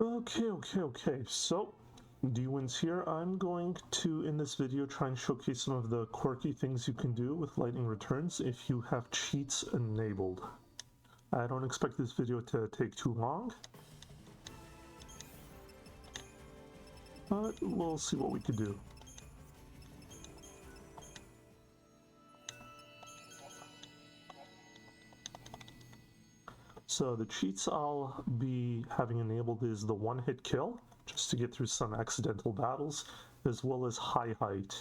Okay. So, D-Win's here. I'm going to, in this video, try and showcase some of the quirky things you can do with lightning returns if you have cheats enabled. I don't expect this video to take too long, but we'll see what we can do. So the cheats I'll be having enabled is the one-hit kill, just to get through some accidental battles, as well as high height.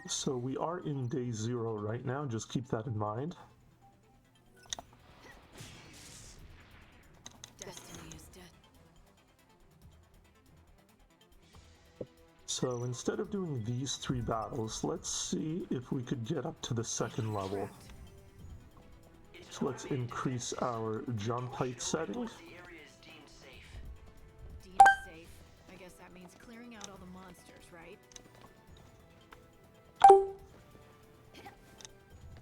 So we are in day 0 right now, just keep that in mind. Destiny is dead. So instead of doing these 3 battles, let's see if we could get up to the 2nd level. So let's increase our jump height setting. Deemed safe. I guess that means clearing out all the monsters, right?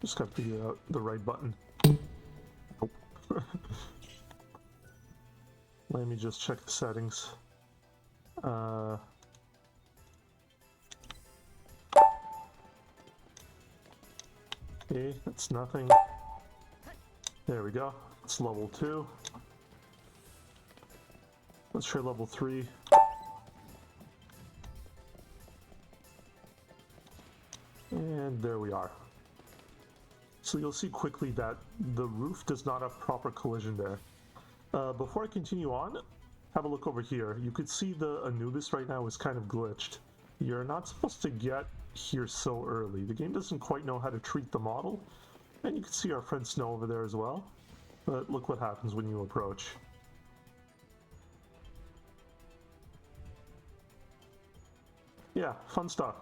Just gotta figure out the right button. Nope. Let me just check the settings. Okay, that's nothing. There we go. It's level 2. Let's try level 3. And there we are. So you'll see quickly that the roof does not have proper collision there. Before I continue on, have a look over here. You could see the Anubis right now is kind of glitched. You're not supposed to get here so early. The game doesn't quite know how to treat the model. And you can see our friend Snow over there as well. But look what happens when you approach. Yeah, fun stuff.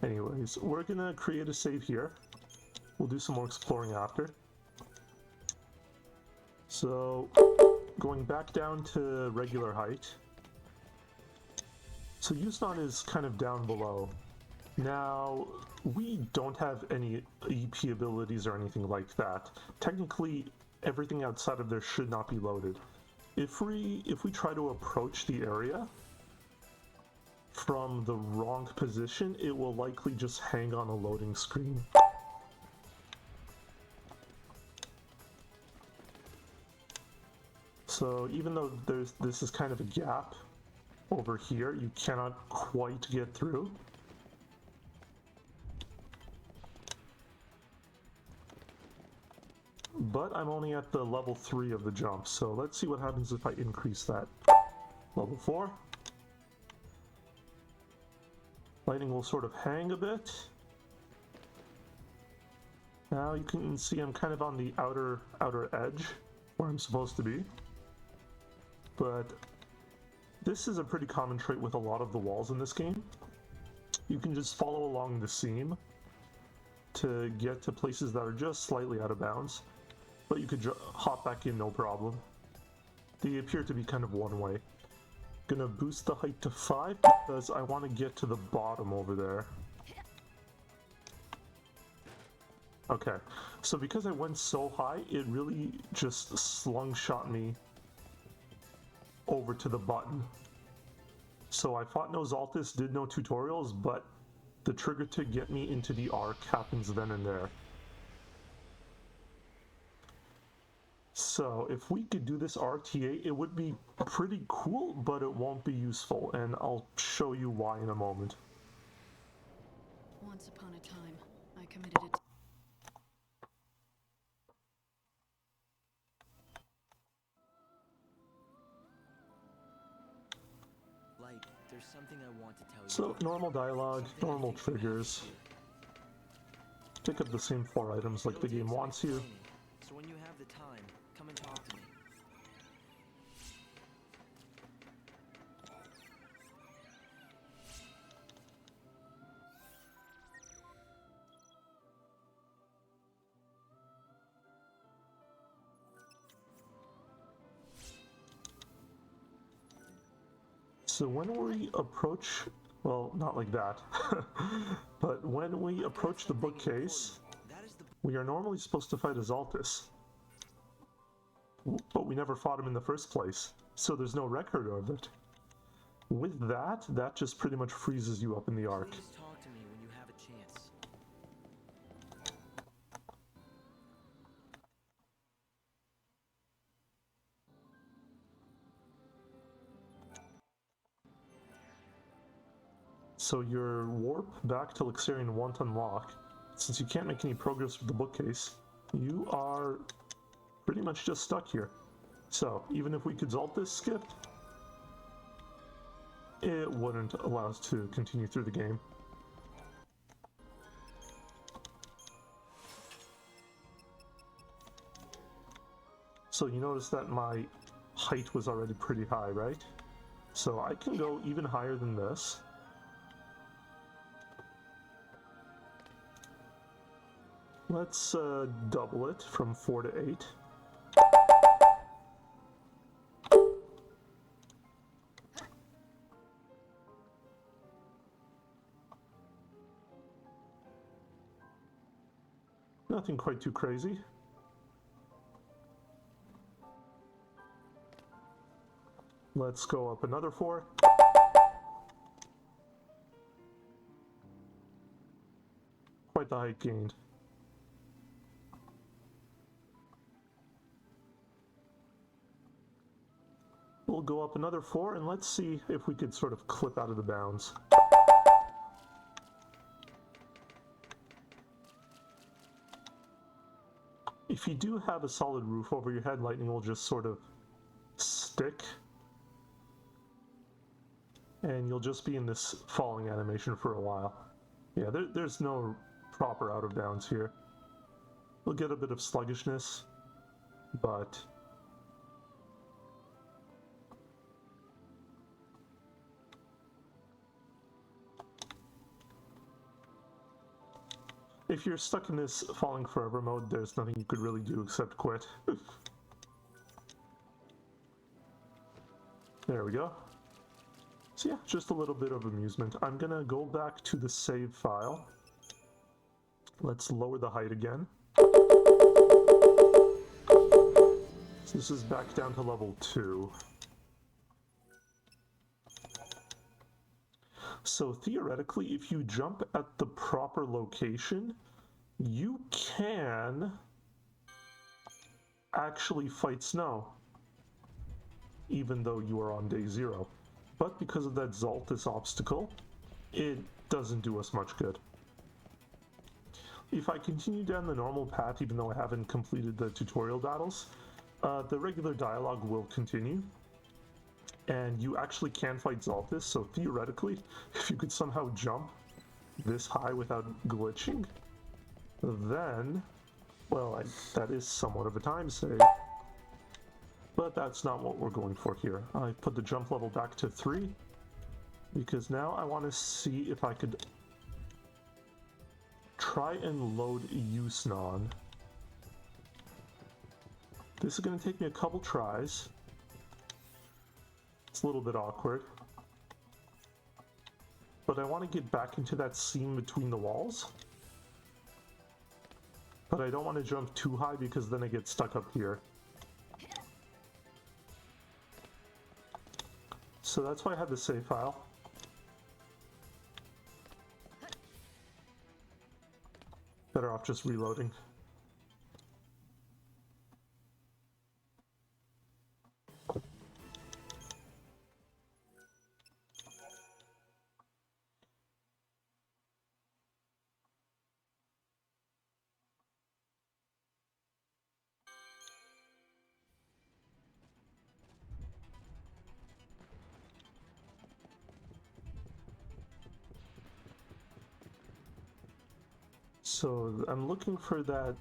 Anyways, we're gonna create a save here. We'll do some more exploring after. So, going back down to regular height. So Yusnaon is kind of down below. Now, we don't have any EP abilities or anything like that. Technically, everything outside of there should not be loaded. If we try to approach the area from the wrong position, it will likely just hang on a loading screen. So even though this is kind of a gap over here, you cannot quite get through. But I'm only at the level 3 of the jump, so let's see what happens if I increase that. Level 4. Lightning will sort of hang a bit. Now you can see I'm kind of on the outer edge where I'm supposed to be. But this is a pretty common trait with a lot of the walls in this game. You can just follow along the seam to get to places that are just slightly out of bounds, but you could hop back in no problem. They appear to be kind of one way. Gonna boost the height to 5 because I want to get to the bottom over there. Okay, so because I went so high, it really just slungshot me over to the button. So I fought no Zaltis, did no tutorials, but the trigger to get me into the arc happens then and there. So if we could do this RTA, it would be pretty cool, but it won't be useful, and I'll show you why in a moment. Once upon a time, I committed it. There's something I want to tell you. So normal dialogue, normal triggers. Pick up the same 4 items like the game wants you. So when you have the time, come and talk to me. So when we approach Well, not like that. But when we approach the bookcase, That is the we are normally supposed to fight Azaltus. But we never fought him in the first place, so there's no record of it. With that, that just pretty much freezes you up in the arc. Please talk to me when you have a chance. So your warp back to Lixarian won't unlock. Since you can't make any progress with the bookcase, you are pretty much just stuck here. So even if we could Zalt this skip, it wouldn't allow us to continue through the game. So you notice that my height was already pretty high, right? So I can go even higher than this. Let's double it from 4 to 8. Nothing quite too crazy. Let's go up another 4. Quite the height gained. We'll go up another 4 and let's see if we could sort of clip out of the bounds. If you do have a solid roof over your head, lightning will just sort of stick. And you'll just be in this falling animation for a while. Yeah, there's no proper out of bounds here. We'll get a bit of sluggishness, but if you're stuck in this falling forever mode, there's nothing you could really do except quit. There we go. So yeah, just a little bit of amusement. I'm gonna go back to the save file. Let's lower the height again. So this is back down to level 2. So theoretically, if you jump at the proper location, you can actually fight snow, even though you are on day 0. But because of that Zaltus obstacle, it doesn't do us much good. If I continue down the normal path, even though I haven't completed the tutorial battles, the regular dialogue will continue. And you actually can fight Zaltus, so theoretically, if you could somehow jump this high without glitching, then, well, that is somewhat of a time save. But that's not what we're going for here. I put the jump level back to 3, because now I want to see if I could try and load Yusnaon. This is going to take me a couple tries. It's a little bit awkward. But I want to get back into that seam between the walls. But I don't want to jump too high because then I get stuck up here. So that's why I had the save file. Better off just reloading. So I'm looking for that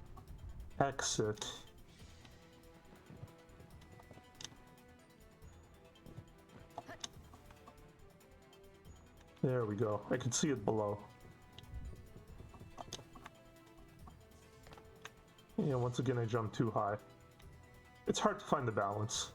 exit. There we go. I can see it below. Yeah, once again I jumped too high. It's hard to find the balance.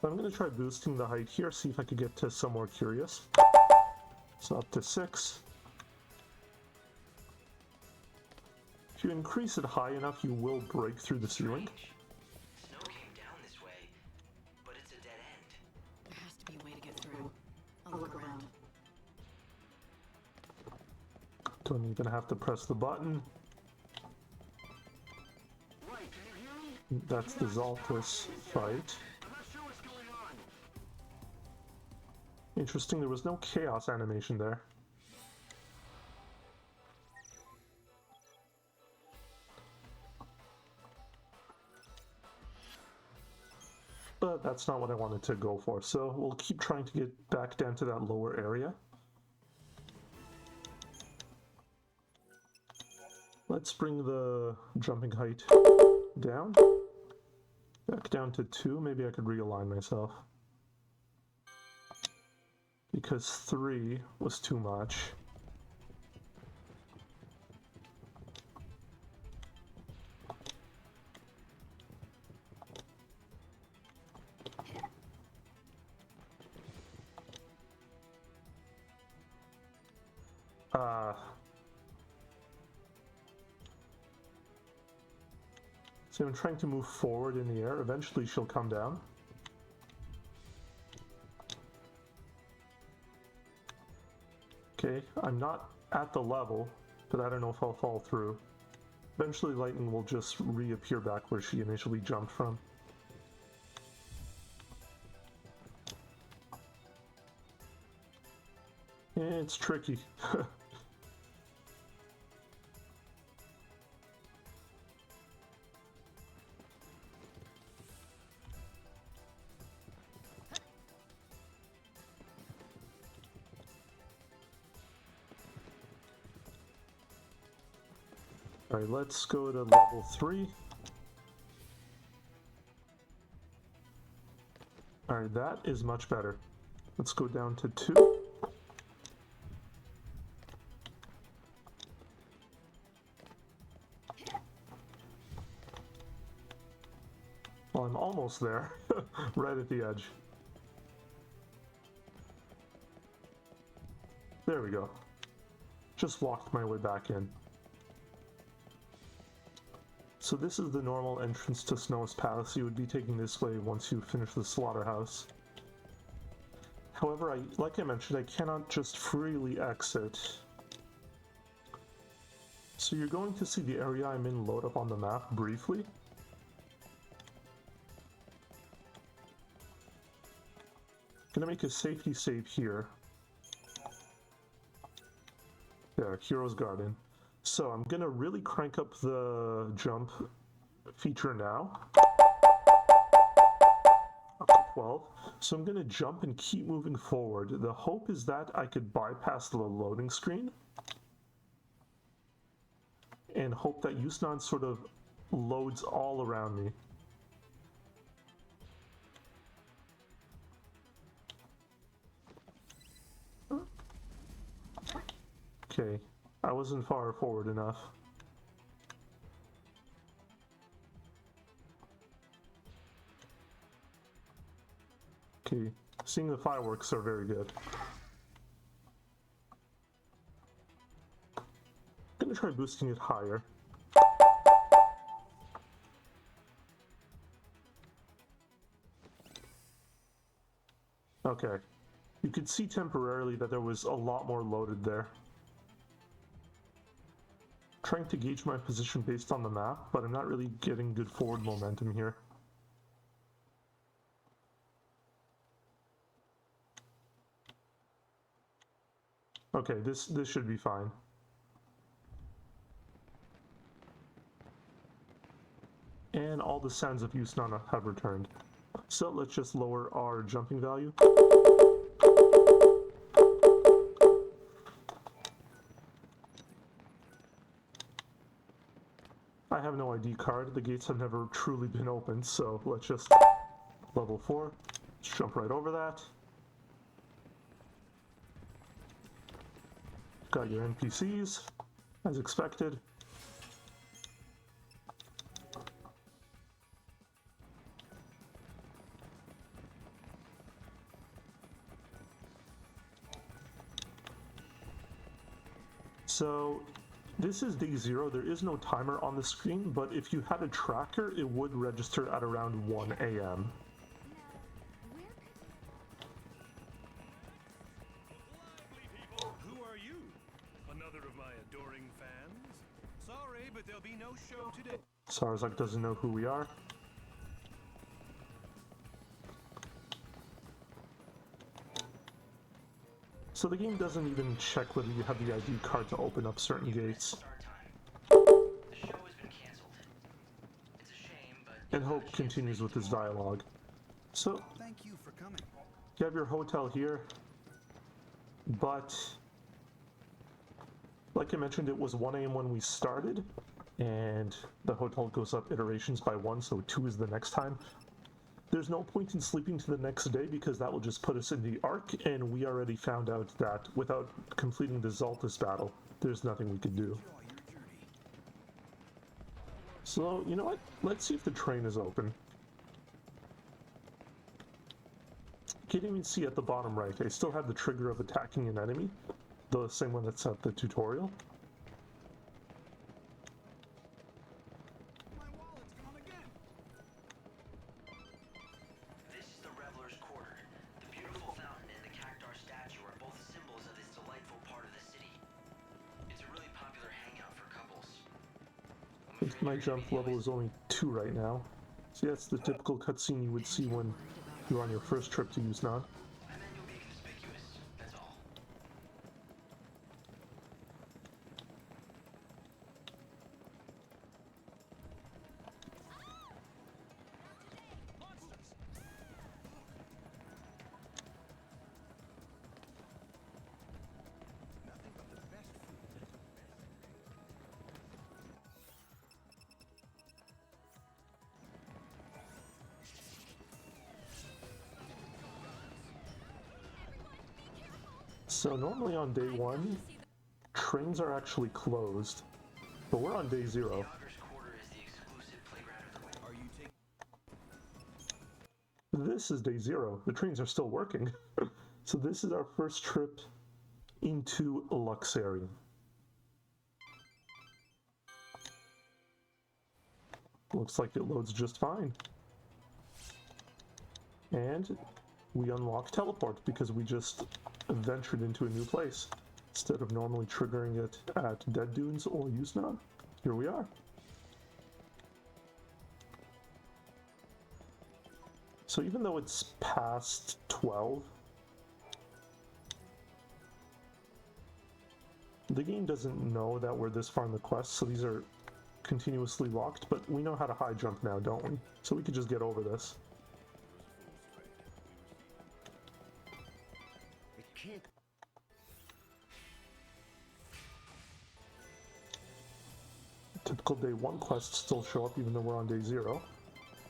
I'm going to try boosting the height here, see if I could get to somewhere curious. So up to 6. If you increase it high enough, you will break through the ceiling. Snow came down this way, but it's a dead end. There has to be a way to get through. I'll look around. Don't even have to press the button. That's the Zaltis fight. Interesting, there was no chaos animation there. But that's not what I wanted to go for, so we'll keep trying to get back down to that lower area. Let's bring the jumping height down. Back down to 2, maybe I could realign myself. Because 3 was too much. So I'm trying to move forward in the air. Eventually she'll come down. Okay, I'm not at the level, but I don't know if I'll fall through. Eventually lightning will just reappear back where she initially jumped from. It's tricky. Alright, let's go to level 3. Alright, that is much better. Let's go down to 2. Well, I'm almost there, right at the edge. There we go. Just walked my way back in. So this is the normal entrance to Snow's Palace. You would be taking this way once you finish the slaughterhouse. However, like I mentioned, I cannot just freely exit. So you're going to see the area I'm in load up on the map briefly. Gonna make a safety save here. There, Hero's Garden. So I'm gonna really crank up the jump feature now. Up to 12. So I'm gonna jump and keep moving forward. The hope is that I could bypass the loading screen and hope that Yusnaon sort of loads all around me. Okay, I wasn't far forward enough. Okay, seeing the fireworks are very good. I'm gonna try boosting it higher. Okay, you could see temporarily that there was a lot more loaded there. Trying to gauge my position based on the map, but I'm not really getting good forward momentum here. Okay, this should be fine. And all the sounds of Yusnaon have returned. So let's just lower our jumping value. I have no ID card. The gates have never truly been opened, so let's just level 4. Let's jump right over that. Got your NPCs, as expected. So this is day 0. There is no timer on the screen, but if you had a tracker, it would register at around 1 a.m. Who are you? Another of my adoring fans? Sorry, but there'll be no show today. Sarzak doesn't know who we are. So the game doesn't even check whether you have the ID card to open up certain gates. Start time. The show has been canceled. It's a shame, but And Hope continues with his dialogue. So, Thank you for coming. you have your hotel here, but like I mentioned, it was 1 a.m. when we started, and the hotel goes up iterations by 1, so 2 is the next time. There's no point in sleeping to the next day because that will just put us in the Ark, and we already found out that without completing the Zaltis battle, there's nothing we could do. So, you know what? Let's see if the train is open. You can't even see at the bottom right. I still have the trigger of attacking an enemy, the same one that's at the tutorial. My wallet's gone again. this is the Reveler's Quarter. The beautiful fountain and the cactar statue are both symbols of this delightful part of the city. It's a really popular hangout for couples. My jump level is only 2 right now. So yeah, it's the typical cutscene you would see when you're on your first trip to Yusnaon. I meant you'll be conspicuous, that's all. Nothing but the best food. So normally on day 1, trains are actually closed, but we're on day 0. Augur's Quarter is the exclusive playground of the week. Are you taking? This is day 0. The trains are still working. So this is our first trip into Luxarian. Looks like it loads just fine. And we unlock teleport because we just ventured into a new place. Instead of normally triggering it at Dead Dunes or Yusnaon, here we are. So even though it's past 12, the game doesn't know that we're this far in the quest, so these are continuously locked, but we know how to high jump now, don't we? So we could just get over this. It can't. Typical day 1 quests still show up even though we're on day 0.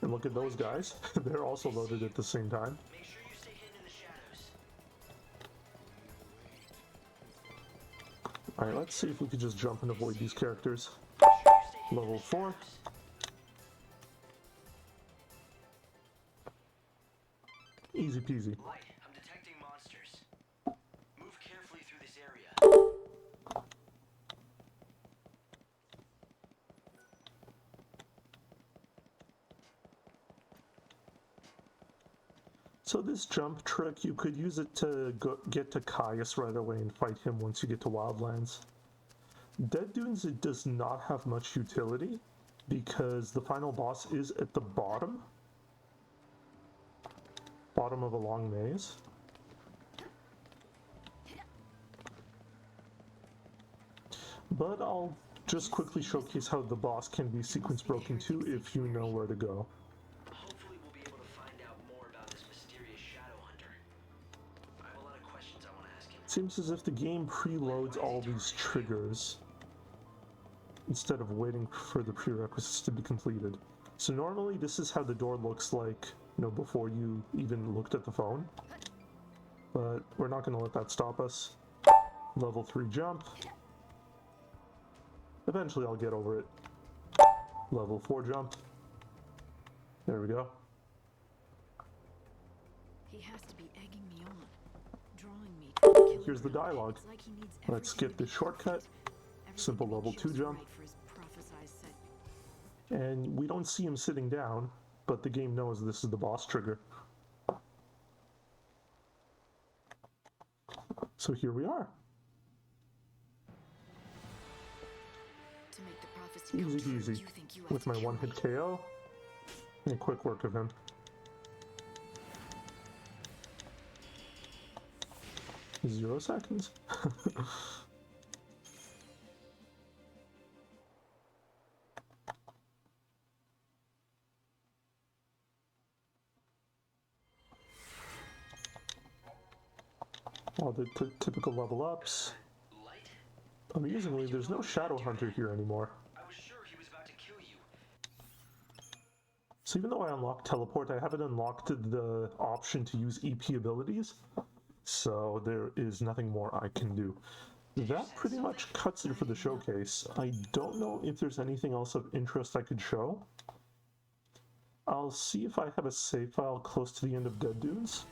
And look at those guys. They're also loaded at the same time. Make sure you stay hidden in the shadows. Alright, let's see if we could just jump and avoid these characters. Make sure you stay hidden Level in the 4. shadows. Easy peasy. Light, I'm detecting monsters. Move carefully through this area. So this jump trick, you could use it to get to Caius right away and fight him once you get to Wildlands. Dead Dunes, it does not have much utility because the final boss is at the bottom of a long maze. But I'll just quickly showcase how the boss can be sequence broken too if you know where to go. Hopefully we'll be able to find out more about this mysterious shadow hunter. I have a lot of questions I want to ask him. Seems as if the game preloads all these triggers instead of waiting for the prerequisites to be completed. So normally this is how the door looks like, you know, before you even looked at the phone. But we're not going to let that stop us. Level 3 jump. Eventually I'll get over it. Level 4 jump. There we go. He has to be egging me on, drawing me to the killer Here's the route. dialogue. It's like he needs Let's everything skip to this be shortcut. perfect. Simple level 2 jump. Right for his prophesized set. And we don't see him sitting down, but the game knows this is the boss trigger. So here we are. To make the prophecy come Easy true, peasy. you think you have With to my kill one-hit me. KO. And quick work of him. Zero seconds. All the typical level ups. Light? Amusingly, there's no Shadow Hunter here anymore. I was sure he was about to kill you. So even though I unlocked Teleport, I haven't unlocked the option to use EP abilities. So there is nothing more I can do. That pretty much cuts it for the showcase. I don't know if there's anything else of interest I could show. I'll see if I have a save file close to the end of Dead Dunes.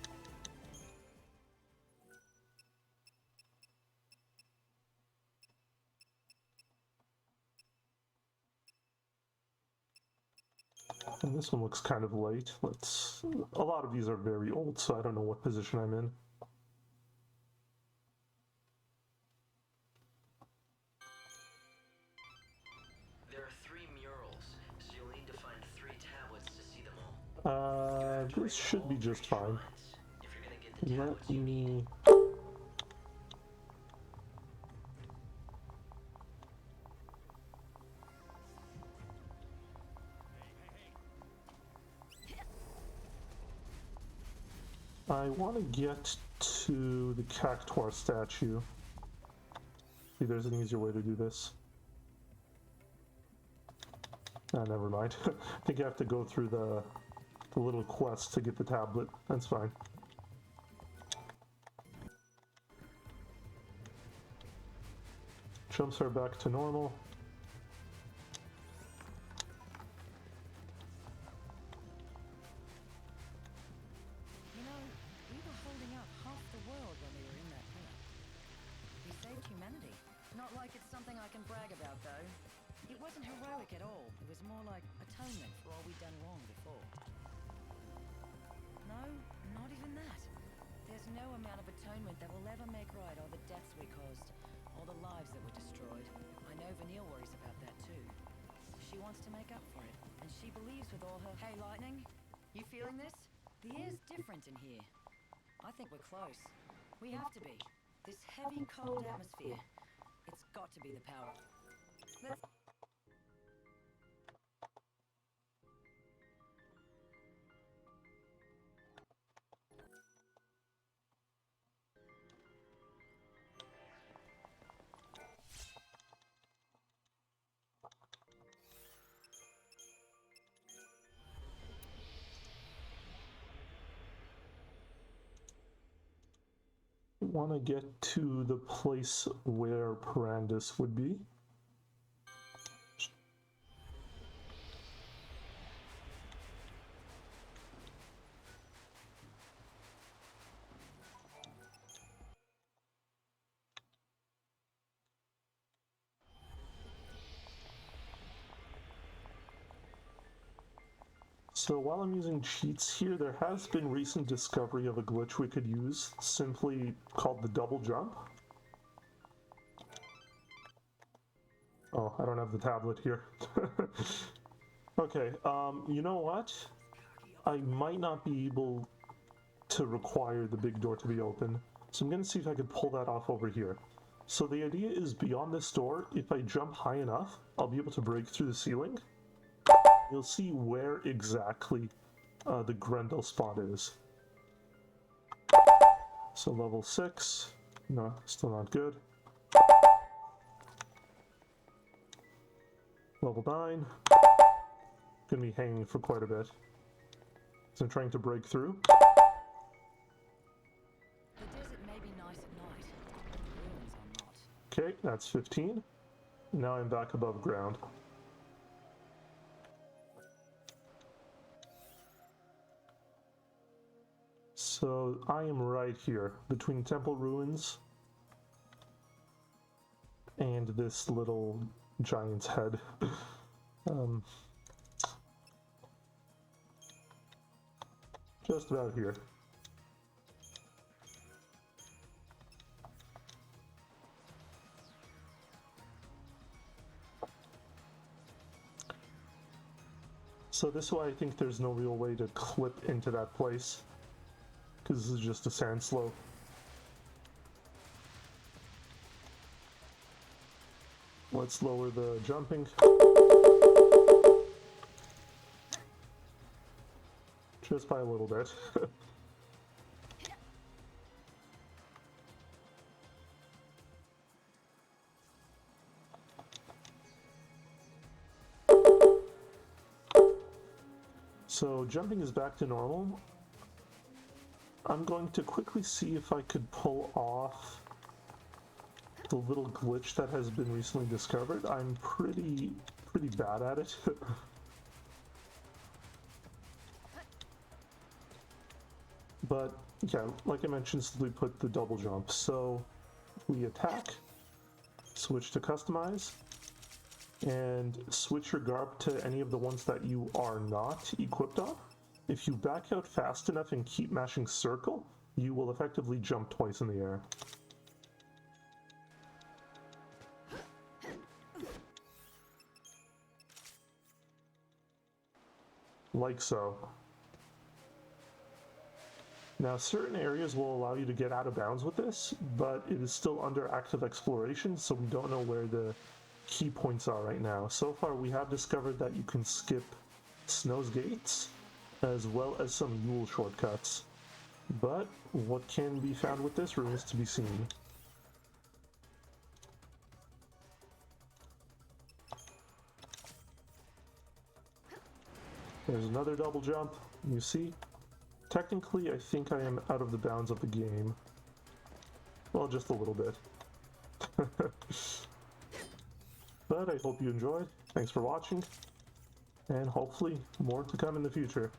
And this one looks kind of late. A lot of these are very old, so I don't know what position I'm in. There are 3 murals, so you'll need to find 3 tablets to see them all. This should be just fine. If you're gonna get the tablets Let you need. me... I want to get to the Cactuar statue. See, there's an easier way to do this. Ah, never mind. I think you have to go through the little quest to get the tablet. That's fine. Jumps are back to normal. You know, we were holding up half the world when we were in that pillar. We saved humanity. Not like it's something I can brag about, though. It wasn't heroic at all. It was more like atonement for all we'd done wrong before. No, not even that. There's no amount of atonement that will ever make right all the deaths we caused, all the lives that were destroyed. I know Vanille worries about that too. She wants to make up for it, and she believes with all her... Hey, Lightning, you feeling this? The air's different in here. I think we're close. We have to be. This heavy, cold atmosphere. It's got to be the power. Let's... Want to get to the place where Parandus would be. So while I'm using cheats here, there has been recent discovery of a glitch we could use, simply called the double jump. Oh, I don't have the tablet here. Okay, you know what? I might not be able to require the big door to be open, so I'm going to see if I can pull that off over here. So the idea is beyond this door, if I jump high enough, I'll be able to break through the ceiling. You'll see where exactly the Grendel spot is. So level 6, no, still not good. Level 9, gonna be hanging for quite a bit. So I'm trying to break through. The desert may be nice at night, but the ruins are not. Okay, that's 15. Now I'm back above ground. So I am right here, between Temple Ruins and this little giant's head. Just about here. So this way I think there's no real way to clip into that place, because this is just a sand slope. Let's lower the jumping. Just by a little bit. So jumping is back to normal. I'm going to quickly see if I could pull off the little glitch that has been recently discovered. I'm pretty bad at it. But yeah, like I mentioned, we put the double jump. So we attack, switch to customize, and switch your garb to any of the ones that you are not equipped on. If you back out fast enough and keep mashing circle, you will effectively jump twice in the air. Like so. Now, certain areas will allow you to get out of bounds with this, but it is still under active exploration, so we don't know where the key points are right now. So far, we have discovered that you can skip Snow's Gates, as well as some Yule shortcuts. But what can be found with this remains to be seen. There's another double jump, you see? Technically, I think I am out of the bounds of the game. Well, just a little bit. But I hope you enjoyed. Thanks for watching. And hopefully more to come in the future.